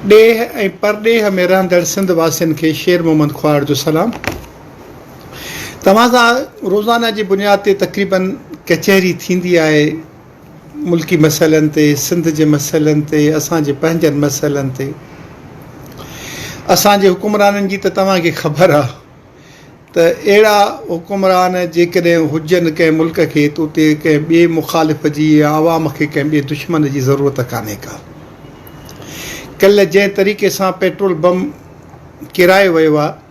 ॾेह ऐं परॾेह में रहंदड़ सिंध वासियुनि खे शेर मोहम्मद ख्वाड़ जो सलाम। तव्हां सां रोज़ाना जी बुनियाद ते तक़रीबन कचहरी थींदी आहे मुल्की मसइलनि ते, सिंध जे मसइलनि ते, असांजे पंहिंजनि मसइलनि ते। असांजे हुकुमराननि जी त तव्हांखे ख़बर आहे त अहिड़ा हुकुमरान जेकॾहिं हुजनि कंहिं मुल्क खे त उते कंहिं ॿिए मुख़ालिफ़ जी या आवाम खे कंहिं ॿिए दुश्मन जी ज़रूरत कान्हे का। कल्ह जंहिं तरीक़े सां पेट्रोल बम किरायो वियो आहे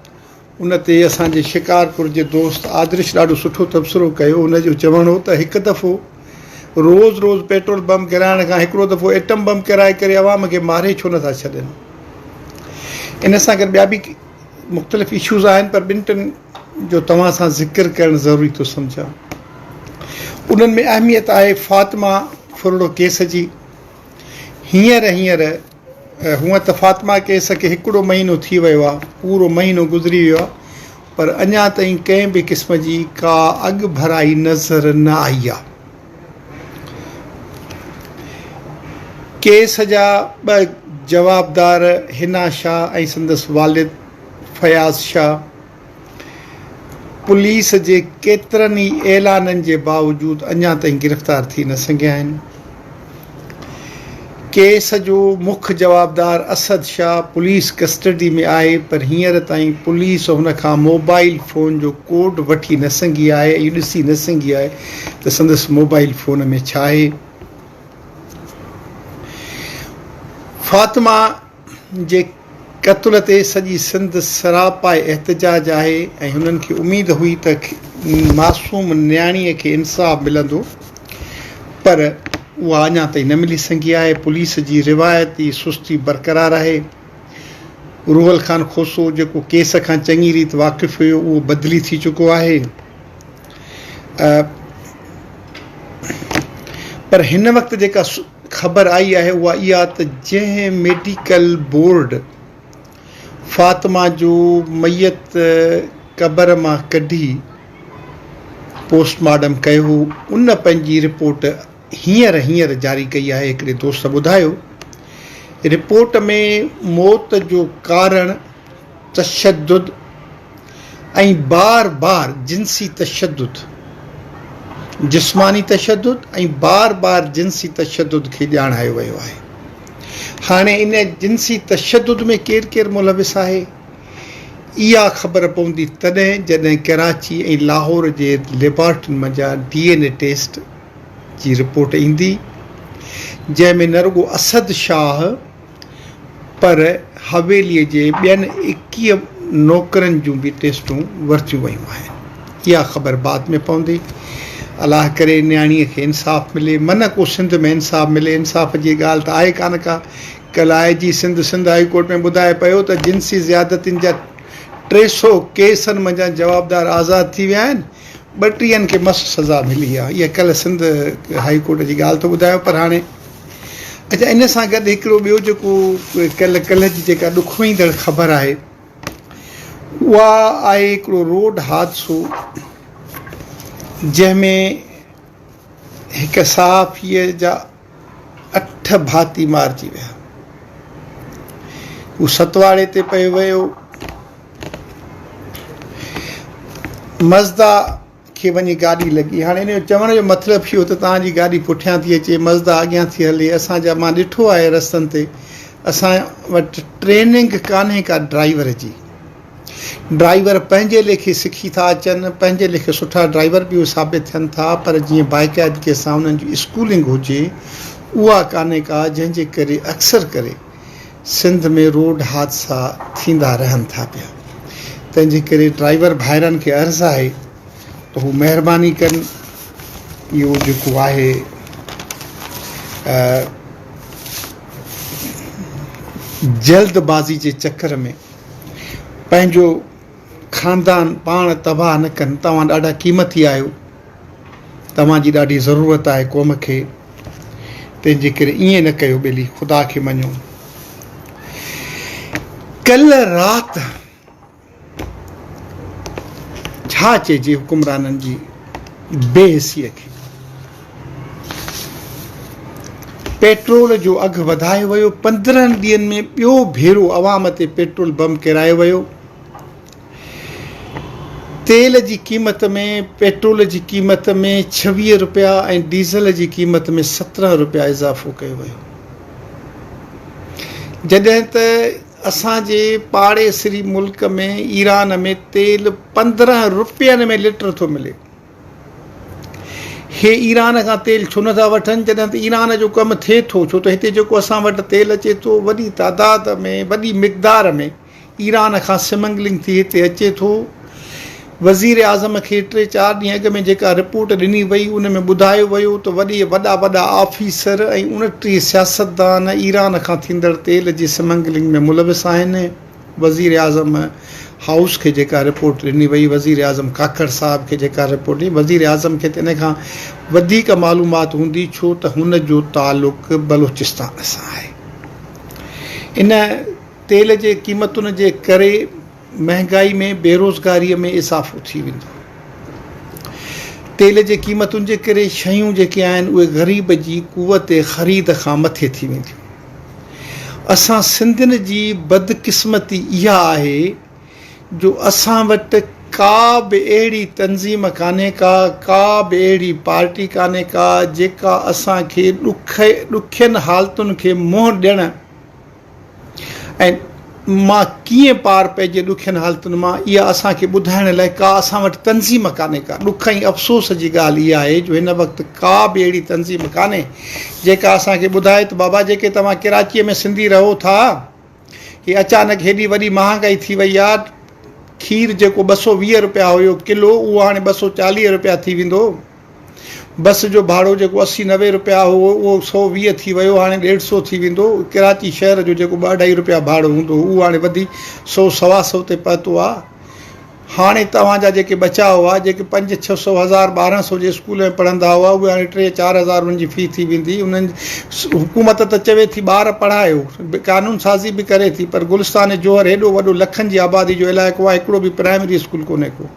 उन ते असांजे शिकारपुर जे दोस्त आदर्श ॾाढो सुठो तबसरो कयो। उनजो चवणु हो त हिकु दफ़ो रोज़ पेट्रोल बम किराइण खां हिकिड़ो दफ़ो एटम बम किराए करे अवाम खे मारे छो नथा छॾनि। इन सां गॾु ॿिया बि मुख़्तलिफ़ इशूज़ आहिनि, पर ॿिनि टिनि जो तव्हां सां ज़िक्र करणु ज़रूरी थो सम्झां। उन्हनि में अहमियत आहे फ़ातिमा फुरड़ो केस जी। हींअर हूअं त फ़ातिमा केस खे हिकिड़ो महीनो थी वियो आहे, पूरो महीनो गुज़री वियो आहे, पर अञा ताईं कंहिं बि क़िस्म जी का अॻु भराई नज़र न आई आहे। केस जा ॿ जवाबदार हिना शाह ऐं संदसि वालिद फयाज़ शाह पुलिस जे केतिरनि ई ऐलाननि जे बावजूदु अञा ताईं गिरफ़्तार थी न सघिया आहिनि। केस जो मुख्य जवाबदार असद शाह पुलिस कस्टडी में आहे, पर हींअर ताईं पुलिस हुन खां मोबाइल फ़ोन जो कोड वठी न सघी आहे, इहो ॾिसी न सघी आहे त संदसि मोबाइल फ़ोन में छा आहे। फ़ातिमा जे क़त्ल ते सॼी सिंध सरापा एहतजाज आहे ऐं हुननि खे उमेद हुई त मासूम न्याणीअ खे इंसाफ़ मिलंदो, पर उहा अञा ताईं न मिली सघी आहे। पुलिस जी रिवायती सुस्ती बरक़रार आहे। रूहल ख़ान खोसो जेको केस खां चङी रीति वाक़िफ़ हुयो उहो बदिली थी चुको आहे। पर हिन वक़्तु जेका ख़बर आई आहे उहा इहा त जंहिं मेडिकल बोर्ड फ़ातिमा जो मयत क़बर मां कढी पोस्टमार्टम कयो हो, उन पंहिंजी रिपोर्ट हींअर जारी कई आहे। हिकिड़े दोस्त ॿुधायो रिपोर्ट में मौत जो कारण तशद्दुद ऐं बार जिन्सी तशद्दुद, जिस्मानी तशद्दुद ऐं बार जिन्सी तशद्दुद खे ॼाणायो वियो आहे। हाणे इन जिन्सी तशद्दुद में केरु मुलविस आहे इहा ख़बर पवंदी तॾहिं जॾहिं कराची ऐं लाहौर जे लेबॉरेटरियुनि मंझां DNA टेस्ट जी रिपोर्ट ईंदी, जंहिंमें न रुॻो असद शाह पर हवेलीअ जे ॿियनि 21 नौकरनि जूं बि टेस्टूं वरितियूं वयूं आहिनि। इहा ख़बर बाद में पवंदी। अलाह करे न्याणीअ खे इंसाफ़ मिले, मन को सिंध में इंसाफ़ मिले। इंसाफ़ जी ॻाल्हि त आहे कान का। कल्ह IG सिंध हाई कोर्ट में ॿुधाए पियो त जिन्सी ज़्यादतियुनि जा 300 केसनि मंझां जवाबदार आज़ादु थी विया आहिनि, 32 खे मस्त सज़ा मिली आहे। इहा कल्ह सिंध हाई कोर्ट जी ॻाल्हि थो ॿुधायो। पर हाणे अच्छा, इन सां गॾु हिकिड़ो ॿियो जेको कल्ह जी जेका ॾुख ईंदड़ ख़बर आहे उहा आहे हिकिड़ो रोड हादसो जंहिंमें हिकु सहाफ़ीअ जा 8 भाती मारिजी विया। उहो सतवाड़े ते पियो वियो। मज़दा खे वञी गाॾी लॻी। हाणे इन जो चवण जो मतिलबु इहो त तव्हांजी गाॾी पुठियां थी अचे, मज़दा अॻियां थी हले। मां ॾिठो आहे रस्तनि ते, असां वटि ट्रेनिंग कान्हे का ड्राइवर जी। ड्राइवर पंहिंजे लेखे सिखी था अचनि, पंहिंजे लेखे सुठा ड्राइवर बि उहे साबित थियनि था, पर जीअं बाक़ाइदगी सां उन्हनि जी स्कूलिंग हुजे उहा कान्हे का, जंहिंजे करे अक्सर करे सिंध में रोड हादसा थींदा रहनि था पिया। तंहिंजे करे ड्राइवर भाइरनि खे अर्ज़ु आहे त हू महिरबानी कनि इहो जेको आहे जल्दबाज़ी जे चकर में पंहिंजो ख़ानदान पाण तबाह न कनि। तव्हां ॾाढा क़ीमती आहियो, तव्हांजी ॾाढी ज़रूरत आहे क़ौम खे, तंहिंजे करे ईअं न कयो ॿेली, ख़ुदा खे मञो। कल्ह राति छा चइजे हुकुमराननि जी बेहसीअ खे। पेट्रोल जो अघु वधायो वियो, 15 ॾींहंनि में ॿियो भेरो अवाम ते पेट्रोल बम किरायो वियो। तेल जी क़ीमत में, पेट्रोल जी क़ीमत में 26 रुपया ऐं डीज़ल जी क़ीमत में 17 रुपया इज़ाफ़ो कयो वियो। जॾहिं त असांजे पाड़ेसरी मुल्क में ईरान में तेल 15 रुपयनि में लीटर थो मिले। हे ईरान खां तेल छो नथा वठनि, जॾहिं त ईरान जो कमु थिए थो, छो त हिते जेको असां वटि तेल अचे थो वॾी तादाद में, वॾी मिक़दार में ईरान खां स्मगलिंग थी हिते अचे थो। वज़ीर आज़म खे 3-4 ॾींहं अॻु में जेका रिपोर्ट ॾिनी वई उन में ॿुधायो वियो त वॾा वॾा ऑफिसर ऐं 29 सियासतदान ईरान खां थींदड़ तेल जी स्मगलिंग में मुलविस आहिनि। वज़ीर आज़म हाउस खे जेका रिपोर्ट ॾिनी वई, वज़ीर आज़म काकड़ साहब खे जेका रिपोर्ट ॾिनी, वज़ीर आज़म खे त इन खां वधीक मालूमात हूंदी, छो त हुन जो तालुक़ बलूचिस्तान सां आहे। इन तेल जे क़ीमतुनि जे करे महांगाई में, बेरोज़गारीअ में इज़ाफ़ो थी वेंदो। तेल जे क़ीमतुनि जे करे शयूं जेके आहिनि उहे ग़रीब जी क़ुवत ख़रीद खां मथे थी वेंदियूं। असां सिंधियुनि जी बदकिस्मती इहा आहे जो असां वटि का बि अहिड़ी तंज़ीम कान्हे का बि अहिड़ी पार्टी कान्हे का जेका असांखे ॾुखियनि हालतुनि खे मुंहुं ॾियणु ऐं मां कीअं पार पइजे ॾुखियनि हालतुनि मां, इहा असांखे ॿुधाइण लाइ का असां वटि तंज़ीम कान्हे का। ॾुख ऐं अफ़सोस जी ॻाल्हि इहा आहे जो हिन वक़्तु का बि अहिड़ी तंज़ीम कान्हे जेका असांखे ॿुधाए त बाबा जेके तव्हां कराचीअ में सिंधी रहो था, हीअ अचानक हेॾी वॾी महांगाई थी वई आहे। खीर जेको 220 रुपया हुयो किलो, उहो हाणे 240 रुपया थी वेंदो। बस जो भाड़ो जेको 80-90 रुपया हुओ उहो 120 थी वियो, हाणे 150 थी वेंदो। कराची शहर जो जेको 2-2.5 रुपया भाड़ो हूंदो उहो हाणे वधी 100-125 ते पहुतो आहे। हाणे तव्हांजा जेके बचा हुआ, जेके 500-600 हज़ार 1200 जे स्कूल में पढ़ंदा हुआ, उहे हाणे 3-4 हज़ार उन्हनि जी फ़ी थी वेंदी। उन्हनि हुकूमत त चवे थी ॿार पढ़ायो, कानून साज़ी बि करे थी, पर गुलिस्तान जोहर हेॾो वॾो लखनि जी आबादी जो इलाइक़ो आहे, हिकिड़ो बि प्राइमरी स्कूल कोन्हे को।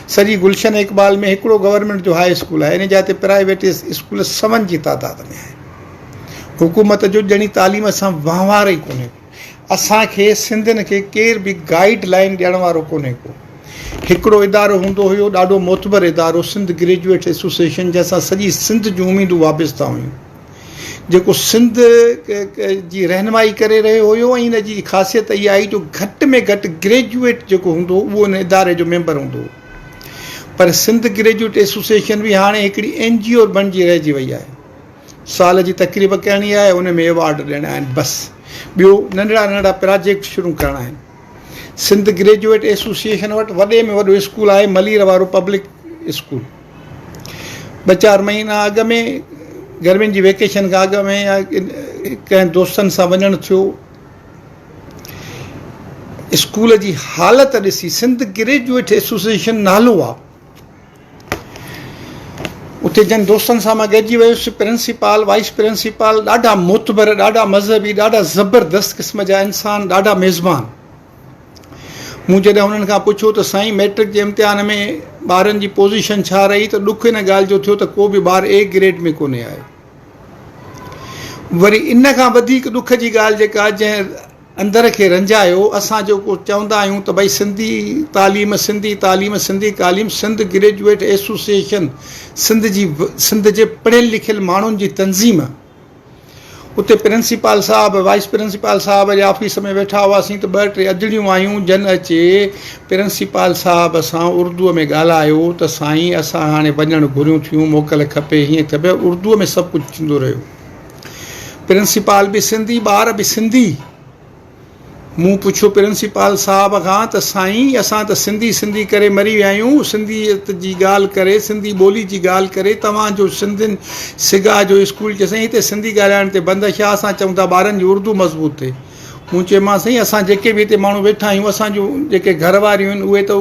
सॼी गुलशन इक़बाल में हिकिड़ो गवर्नमेंट जो हाई स्कूल आहे, इन जा ते प्राइवेट स्कूल 100 जी तादाद में आहे। हुकूमत जो ॼणी तालीम सां वहिंवार ई कोन्हे। असांखे सिंधियुनि खे केर बि गाइड लाइन ॾियण वारो कोन्हे को। हिकिड़ो इदारो हूंदो हुयो, ॾाढो मोतबर इदारो, सिंध ग्रेजुएट एसोसिएशन, जंहिंसां सॼी सिंध जूं उमीदूं वाबस्ता हुयूं, जेको सिंध जी रहनुमाई करे रहियो हुयो। ऐं इन जी ख़ासियत इहा आई जो घटि में घटि ग्रेजुएट जेको हूंदो उहो इन इदारे जो मेंबर हूंदो। पर सिंध ग्रेजुएट एसोसिएशन बि हाणे हिकिड़ी NGO बणिजी रहिजी वई आहे। साल जी तक़रीब करणी आहे, उन में अवॉर्ड ॾियणा आहिनि, बसि ॿियो नंढड़ा नंढड़ा प्रोजेक्ट शुरू करणा आहिनि। सिंध ग्रेजुएट एसोसिएशन वटि वॾे में वॾो स्कूल आहे, मलीर वारो पब्लिक स्कूल। 2-4 महीना अॻु में, गर्मियुनि जी वेकेशन खां अॻु में, कंहिं दोस्तनि सां वञणु थियो, स्कूल जी हालत ॾिसी, सिंध ग्रेजुएट एसोसिएशन नालो आहे, उते जन दोस्तनि सां मां गॾिजी वियुसि। प्रिंसिपाल, वाइस प्रिंसिपाल ॾाढा मोतबर, ॾाढा मज़हबी, ॾाढा ज़बरदस्त क़िस्म जा इंसान, ॾाढा मेज़बान। मूं जॾहिं हुननि खां पुछियो त साईं मैट्रिक जे इम्तिहान में ॿारनि जी पोज़ीशन छा रही, त ॾुख इन ॻाल्हि जो थियो त को बि ॿारु A ग्रेड में कोन्हे आयो। वरी इन खां वधीक ॾुख जी ॻाल्हि जेका जंहिं अंदर खे रंजायो, असां जेको चवंदा आहियूं त भई सिंधी तालीम, सिंधी तालीम, सिंधी तालीम, सिंध ग्रेजुएट एसोसिएशन, सिंध जे पढ़ियल लिखियल माण्हुनि जी तंज़ीम। उते प्रिंसिपाल साहब, वाइस प्रिंसिपाल साहब जे ऑफिस में वेठा हुआसीं त 2-3 अजड़ियूं आयूं। जन अचे प्रिंसिपाल साहब सां उर्दूअ में ॻाल्हायो त साईं असां हाणे वञणु घुरियूं थियूं, मोकल खपे, हीअं खपे, उर्दूअ में सभु कुझु थींदो रहियो। प्रिंसिपाल बि सिंधी, ॿार बि सिंधी। मूं पुछियो प्रिंसिपाल साहब खां त साईं असां त सिंधी करे मरी विया आहियूं, सिंधियत जी ॻाल्हि करे, सिंधी ॿोली जी ॻाल्हि करे, तव्हांजो सिंधियुनि सिगा जो स्कूल चए हिते सिंधी ॻाल्हाइण ते बंदिश आहे, असां चऊं था ॿारनि जी उर्दू मज़बूत थिए। मूं चयोमांसि साईं असां जेके बि हिते माण्हू वेठा आहियूं, असांजूं जेके घर वारियूं आहिनि उहे त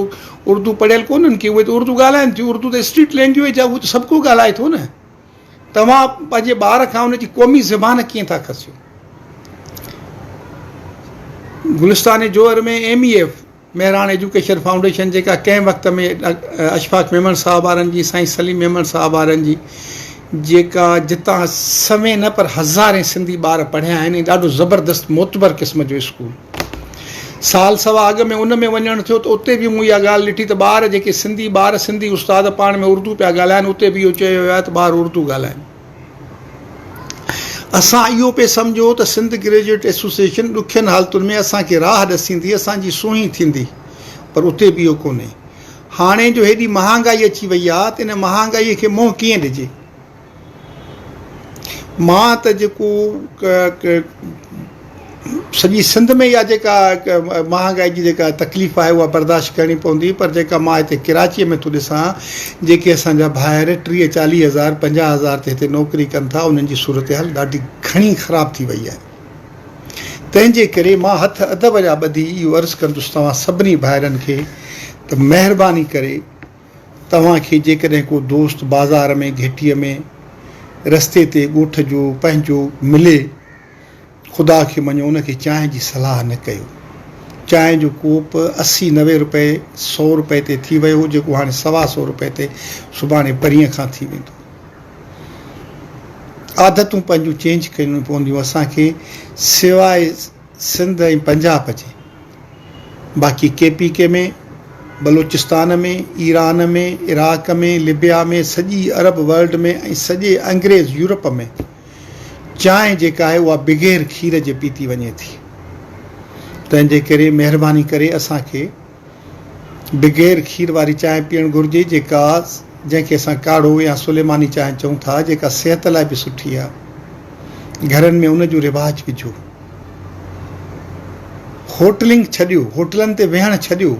उर्दू पढ़ियल कोन्हनि की, उहे त उर्दू ॻाल्हाइनि थियूं। उर्दू त स्ट्रीट लैंग्वेज आहे, उहो त सभु को ॻाल्हाए थो न। तव्हां पंहिंजे ॿार खां उनजी क़ौमी ज़बान कीअं था खसियो। गुलिस्तान जोहर में MEF मेहरान एजुकेशन फाउंडेशन, जेका कंहिं वक़्त में अशफाक मेमन साहब वारनि जी, साईं सलीम मेमन साहब वारनि जी, जेका जितां सवें न पर हज़ारें सिंधी ॿार पढ़िया आहिनि, ॾाढो ज़बरदस्त मोतबर क़िस्म जो स्कूल। साल सवा अॻु में उन में वञणु थियो त उते बि मूं इहा ॻाल्हि ॾिठी त ॿार जेके सिंधी ॿार सिंधी उस्ताद पाण में उर्दू पिया ॻाल्हाइनि, उते बि इहो चयो वियो आहे त ॿार उर्दू ॻाल्हाइनि। असां इहो पिए सम्झो त सिंध ग्रेजुएट एसोसिएशन ॾुखियनि हालतुनि में असांखे राह ॾसींदी, असांजी सुही थींदी, पर उते बि इहो कोन्हे। हाणे जो हेॾी महांगाई अची वई आहे त इन महांगाईअ खे मुंहुं कीअं ॾिजे। मां त जेको सॼी सिंध में इहा जेका महांगाई जी जेका तकलीफ़ आहे उहा बर्दाश्त करणी पवंदी, पर जेका मां हिते कराचीअ में थो ॾिसां, जेके असांजा भाइर 30-40 हज़ार 50 हज़ार ते हिते नौकिरी कनि था, उन्हनि जी सूरत हाल ॾाढी घणी ख़राबु थी वई आहे। तंहिंजे करे मां हथ अदब जा ॿधी इहो अर्ज़ु कंदुसि तव्हां सभिनी भाइरनि खे त महिरबानी करे तव्हांखे जेकॾहिं को दोस्त बाज़ार में घिटीअ में रस्ते ते ॻोठ जो पंहिंजो मिले, ख़ुदा खे मञो उनखे चांहि जी सलाह न कयो। चांहि जो कोप 80-90 रुपए 100 रुपए ते थी वियो, जेको हाणे 125 रुपए ते सुभाणे परीहं खां थी वेंदो। आदतूं पंहिंजूं चेंज करणियूं पवंदियूं असांखे, सवाइ सिंध ऐं पंजाब जे। बाक़ी KPK में, बलूचिस्तान में, ईरान में, इराक में, लिबिया में, सॼी अरब वर्ल्ड में ऐं सॼे अंग्रेज़ यूरोप में चांहि जेका आहे उहा बग़ैर खीर जे पीती वञे थी। तंहिंजे करे महिरबानी करे असांखे बग़ैर खीर वारी चांहि पीअणु घुरिजे, जंहिंखे असां काढ़ो या सुलेमानी चांहि चऊं था, जेका सिहत लाइ बि सुठी आहे। घरनि में उन जो रिवाज विझो। होटलिंग छॾियो, होटलनि ते वेहणु छॾियो।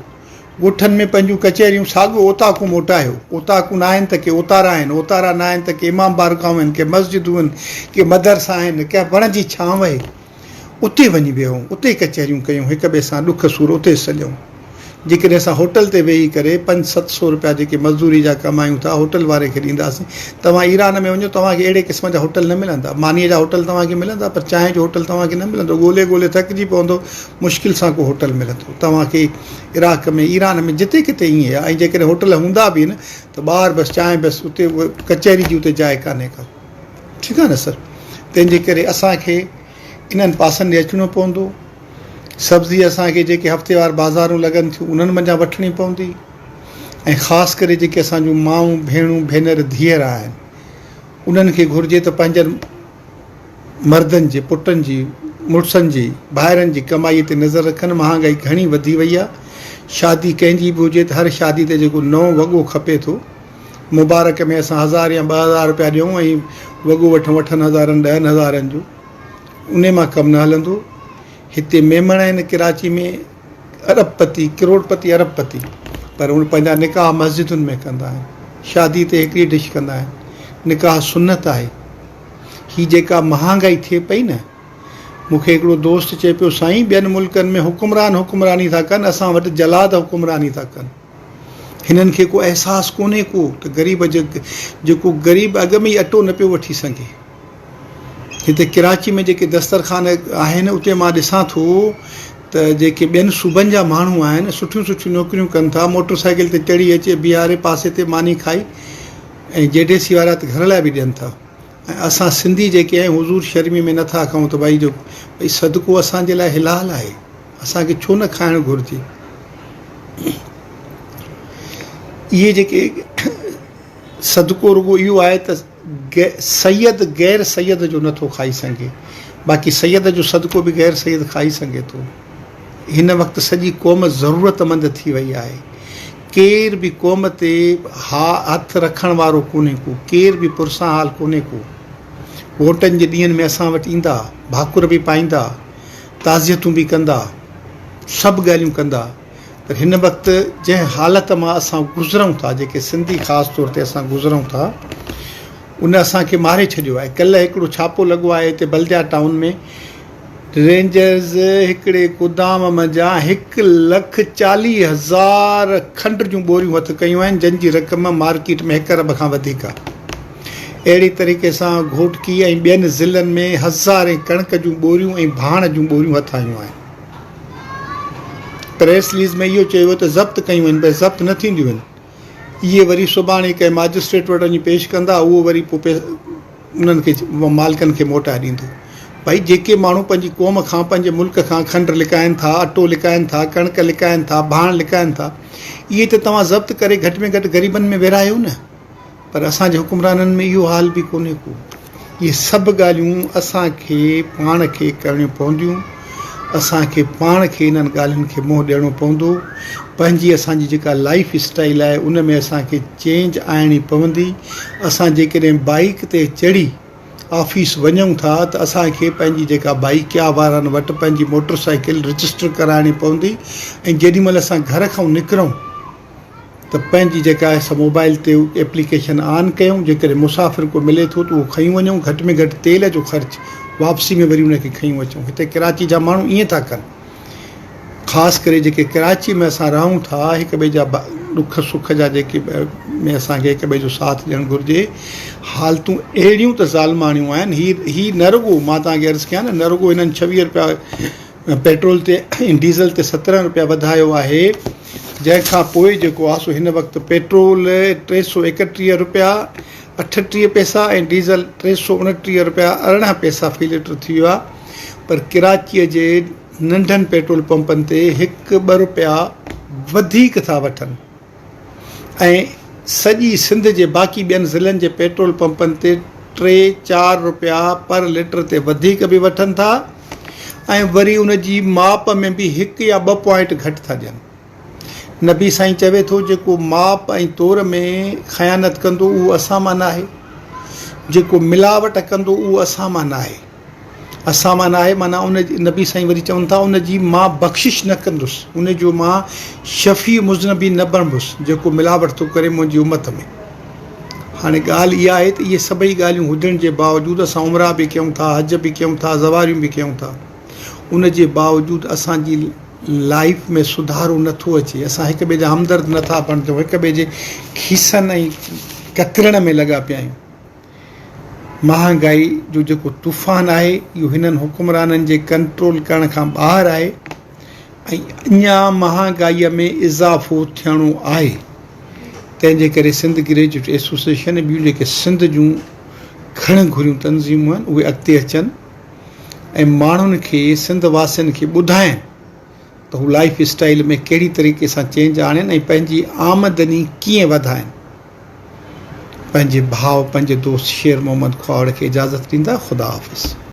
ॻोठनि में पंहिंजूं कचहरियूं साॻियो ओताकूं मोटायो। ओताकूं न आहिनि त के ओतारा आहिनि, ओतारा न आहिनि त के इमाम बारगाहूं आहिनि, के मस्जिदूं आहिनि, के मदरसा आहिनि, कंहिं वण जी छांव आहे, उते वञी विहूं, उते कचहरियूं कयूं, हिक ॿिए सां ॾुख सूर उते सॼूं। जेकॾहिं असां होटल ते वेही करे 500-700 रुपया जेके मज़दूरी जा कमायूं था होटल वारे खे ॾींदासीं, तव्हां ईरान में वञो, तव्हांखे अहिड़े क़िस्म जा होटल न मिलंदा। मानीअ जा होटल तव्हांखे मिलंदा, पर चांहि जो होटल तव्हांखे न मिलंदो। ॻोल्हे थकिजी पवंदो, मुश्किल सां को होटल मिलंदो तव्हांखे। इराक में, ईरान में, जिते किथे ईअं आहे। ऐं जेकॾहिं होटल हूंदा बि न त ॿार बसि चांहि बसि, उते कचहरी जी उते जाइ कान्हे का। ठीकु आहे न सर। तंहिंजे करे असांखे इन्हनि पासनि ॾे अचिणो पवंदो। सब्ज़ी असांखे जेके हफ़्तेवार बाज़ारूं लॻनि थियूं उन्हनि मंझां वठणी पवंदी। ऐं ख़ासि करे जेके असांजूं माऊं भेणूं भेनर धीअर आहिनि, उन्हनि खे घुरिजे त पंहिंजनि मर्दनि जे, पुटनि जी, मुड़ुसनि जी, भाइरनि जी कमाईअ ते नज़र रखनि। महांगाई घणी वधी वई आहे। शादी कंहिंजी बि हुजे त हर शादी ते जेको नओं वॻो खपे थो। मुबारक में असां 1000 या 2000 रुपया ॾियूं ऐं वॻो वठनि 10,000-10,000 जो, उन मां कमु न हलंदो। हिते मेमण आहिनि कराची में, अरबपति, करोड़पति अरबपति, पर उहे पंहिंजा निकाह मस्जिदुनि में कंदा आहिनि। शादी ते हिकिड़ी डिश कंदा आहिनि। निकाह सुन्नत आहे। हीअ जेका महांगाई थिए पई न, मूंखे हिकिड़ो दोस्त चए पियो, साईं ॿियनि मुल्कनि में हुकुमरानी था कनि, असां वटि जलाद हुकुमरानी था कनि। हिननि खे को अहसासु कोन्हे को त ग़रीब जेको ग़रीब अॻ में ई अटो न पियो वठी सघे। हिते कराची में जेके दस्तरखान आहिनि उते मां ॾिसां थो त जेके ॿियनि सूबनि जा माण्हू आहिनि, सुठियूं नौकरियूं कनि था, मोटर साइकिल ते चढ़ी अचे, बीहारे पासे ते मानी खाई, ऐं JDC वारा त घर लाइ बि ॾियनि था। ऐं असां सिंधी जेके आहियूं हुज़ूर शर्मी में नथा खाऊं त भई सदको असांजे लाइ हिलाल आहे, असांखे छो न खाइणु घुरिजे। इहे जेके सदको रुगो इहो आहे त सैयद गैर सैयद जो नथो खाई सघे, बाक़ी सैयद जो सदको बि गैर सैयद खाई सघे थो। हिन वक़्तु सॼी क़ौम ज़रूरतमंद थी वई आहे। केर बि क़ौम ते हथु रखण वारो कोन्हे को, केर बि पुरसां हाल कोन्हे को। वोटनि जे ॾींहंनि में असां वटि ईंदा, भाकुर बि पाईंदा, ताज़ियतूं बि कंदा, सभु ॻाल्हियूं कंदा। पर हिन वक़्तु जंहिं हालत मां असां गुज़रूं था, जेके सिंधी ख़ासि तौर ते असां गुज़रूं था, उन असांखे मारे छॾियो आहे। कल्ह हिकिड़ो छापो लॻो आहे हिते बल्दिया टाउन में, रेंजर्स हिकिड़े गोदाम मंझां 1,40,000 खंड जूं बोरियूं हथु कयूं आहिनि, जंहिंजी रक़म मार्केट में 1 अरब खां वधीक आहे। अहिड़ी तरीक़े सां घोटकी ऐं ॿियनि ज़िलनि में 1000 कणिक जूं बोरियूं ऐं भाण जूं बोरियूं हथु आयूं आहिनि। प्रेस रिलीज़ में इहो चयो त ज़ब्त कयूं आहिनि, भई ज़ब्त न थींदियूं आहिनि। इहे वरी सुभाणे कंहिं मैजिस्ट्रेट वटि वञी पेश कंदा, उहो वरी पोइ उन्हनि खे मालिकनि खे मोटाए ॾींदो। भई जेके माण्हू पंहिंजी क़ौम खां पंहिंजे मुल्क खां खंडु लिकाइनि था, अटो लिकाइनि था, कणिक लिकाइनि था, भाण लिकाइनि था, इहे त तव्हां ज़ब्त करे घटि में घटि ग़रीबनि में विरहायो न। पर असांजे हुकुमराननि में इहो हाल बि कोन्हे को। इहे सभु ॻाल्हियूं असांखे पाण खे करणियूं पवंदियूं। असांखे पाण खे इन्हनि ॻाल्हियुनि खे मुंहुं ॾियणो पवंदो। पंहिंजी असांजी जेका लाइफ स्टाइल आहे उन में असांखे चेंज आणणी पवंदी। असां जेकॾहिं बाइक ते चढ़ी ऑफिस वञूं था त असांखे पंहिंजी जेका बाइकिया वारनि वटि पंहिंजी मोटरसाइकिल रजिस्टर कराइणी पवंदी। ऐं जेॾीमहिल असां घर खां निकिरूं त पंहिंजी जेका आहे असां मोबाइल ते एप्लीकेशन ऑन कयूं। जेकॾहिं मुसाफ़िर को मिले थो त उहो खयूं वञूं, घटि में घटि तेल जो ख़र्चु, वापसी में वरी उनखे खयूं अचूं। हिते कराची जा माण्हू ईअं था कनि, ख़ासि करे जेके कराची में असां रहूं था, हिक ॿिए जा ॾुख सुख जा जेके में असांखे हिक ॿिए जो साथ ॾियणु घुरिजे। हालतूं अहिड़ियूं त ज़ालमाणियूं आहिनि। ही न रुॻो मां तव्हांखे अर्ज़ु कयां न रुॻो हिननि 26 रुपया पेट्रोल ते ऐं डीज़ल ते 17 रुपया वधायो आहे, जंहिंखां पोइ जेको आहे सो हिन वक़्तु पेट्रोल 331 रुपया 38 पैसा ऐं डीज़ल 329 रुपया 18 पैसा फ़ी लीटर थी वियो आहे। पर कराचीअ जे नंढनि पेट्रोल पंपनि ते 1-2 रुपया वधीक था वठनि ऐं सॼी सिंध जे बाक़ी ॿियनि ज़िलनि जे पेट्रोल पंपनि ते 3-4 रुपया पर लीटर ते वधीक बि वठनि था ऐं वरी उन जी माप में बि 1 या 2 पॉइंट घटि था ॾियनि। नबी साईं चवे थो जेको माप ऐं तौर में ख़यानत कंदो उहो असां मां न आहे, जेको मिलावट कंदो उहो असां मां न आहे। असां मां न आहे माना उन नबी साईं वरी चवनि था उन जी मां बख़्शिश न कंदुसि, उन जो मां शफ़ी मुज़नबी न बणबुसि जेको मिलावट थो करे मुंहिंजी उमत में। हाणे ॻाल्हि इहा आहे त इहे सभई ॻाल्हियूं हुजण जे बावजूदि असां उमरा बि कयूं था, हज बि कयूं था, ज़वारियूं बि कयूं था, उन जे बावजूदि असांजी लाइफ में सुधारो नथो अचे। असां हिक ॿिए जा हमदर्द नथा बणिजूं, हिक ॿिए जे खीसनि ऐं कतरण में लॻा पिया आहियूं। महांगाई जो जेको तूफ़ान आहे इहो हिननि हुकुमराननि जे कंट्रोल करण खां ॿाहिरि आहे ऐं अञा महांगाईअ में इज़ाफ़ो थियणो आहे। तंहिंजे करे सिंध ग्रेजुएट एसोसिएशन ॿियूं जेके सिंध जूं घण घुरियूं तंज़ीमूं आहिनि उहे अॻिते अचनि ऐं माण्हुनि खे सिंध वासियुनि खे ॿुधाइनि त हू लाइफ स्टाइल में कहिड़ी तरीक़े सां चेंज आणनि ऐं पंहिंजी आमदनी कीअं वधाइनि। पंहिंजे भाउ पंहिंजे दोस्त शेर मोहम्मद ख्वाड़ खे इजाज़त ॾींदा। ख़ुदा हाफ़िज़।